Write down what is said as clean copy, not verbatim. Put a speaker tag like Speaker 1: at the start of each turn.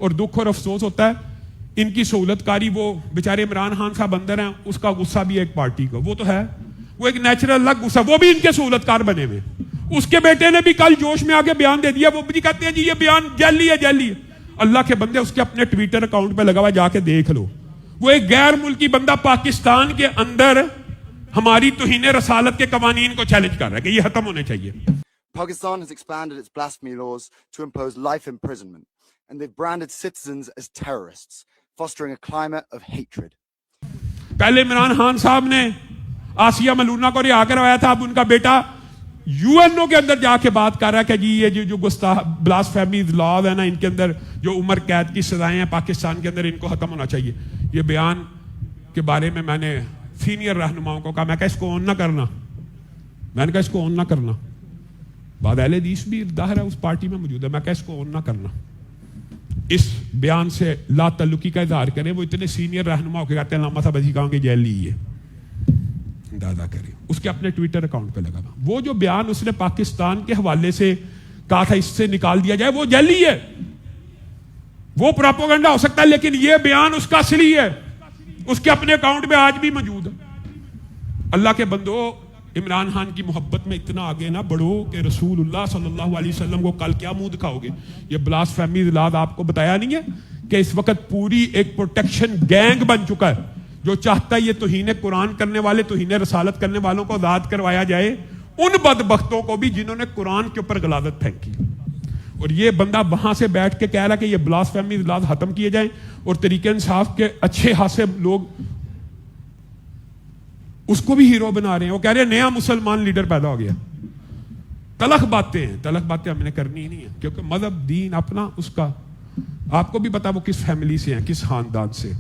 Speaker 1: और दुख और अफसोस होता है इनकी सहूलतकारी। वो बेचारे इमरान खान साहब अंदर हैं, उसका गुस्सा भी एक पार्टी का, वो तो है, वो एक नेचुरल अलग गुस्सा, वो भी इनके सहूलतकार बने हुए। उसके बेटे ने भी कल जोश में आके बयान दे दिया, वो भी कहते हैं जी ये बयान जैली है, जैली है। अल्लाह के बंदे उसके अपने ट्विटर अकाउंट पे लगा हुआ, जाके देख लो। वो एक गैर मुल्की बंदा पाकिस्तान के अंदर हमारी तौहीन रसालत के कवानीन को चैलेंज कर रहा है कि ये खत्म होने चाहिए।
Speaker 2: Pakistan has expanded its blasphemy laws to impose life imprisonment, and they've branded citizens as terrorists, fostering a climate of hatred.
Speaker 1: पहले इमरान खान साहब ने आसिया मलूना को रिहा करवाया था, अब उनका बेटा यूएनओ के अंदर जाके बात कर रहा है कि जी ये जो ब्लास्फेमी लॉ है ना, इनके अंदर जो उम्र कैद की सजाएं हैं पाकिस्तान के अंदर, इनको खत्म होना चाहिए। ये बयान के बारे में मैंने सीनियर रहनुमाओं को कहा, मैं कहा इसको ऑन ना करना, मैंने कहा इसको ऑन ना करना। बाद अहले हदीस भी दाहिर है उस पार्टी में मौजूद है, मैं कहा इसको ऑन ना करना। इस बयान से ला तल्लुकी का इजहार करें, वो इतने सीनियर रहनुमा होकर कहते हैं लामा साहब अजी कहोगे जेल ली है, दादा करें। उसके अपने ट्विटर अकाउंट पे लगा था। वो जो बयान उसने पाकिस्तान के हवाले से कहा था इससे निकाल दिया जाए, वो जैली है, वो प्रोपेगेंडा हो सकता है, लेकिन ये बयान उसका असली है, उसके अपने अकाउंट में आज भी मौजूद है। अल्लाह के बंदो, इमरान खान की मोहब्बत में इतना आगे ना बढ़ो कि रसूलुल्लाह सल्लल्लाहु अलैहि वसल्लम को कल क्या मुंह दिखाओगे। ये ब्लास्फेमी इलाद आपको बताया नहीं है कि इस वक्त पूरी एक प्रोटेक्शन गैंग बन चुका है जो चाहता है ये तौहीन कुरान करने वाले, तौहीन रसालत करने वालों को आजाद करवाया जाए, उन बदबख्तों को भी जिन्होंने कुरान के ऊपर गलादत फेंकी। और ये बंदा वहां से बैठ के कह रहा कि ये ब्लास्फेमी इलाद खत्म किए जाए, और तरीके इंसाफ के अच्छे खासे लोग उसको भी हीरो बना रहे हैं। वो कह रहे हैं नया मुसलमान लीडर पैदा हो गया। तलख बातें हैं, तलख बातें हमने करनी ही नहीं है, क्योंकि मजहब दीन अपना उसका, आपको भी पता वो किस फैमिली से हैं, किस खानदान से।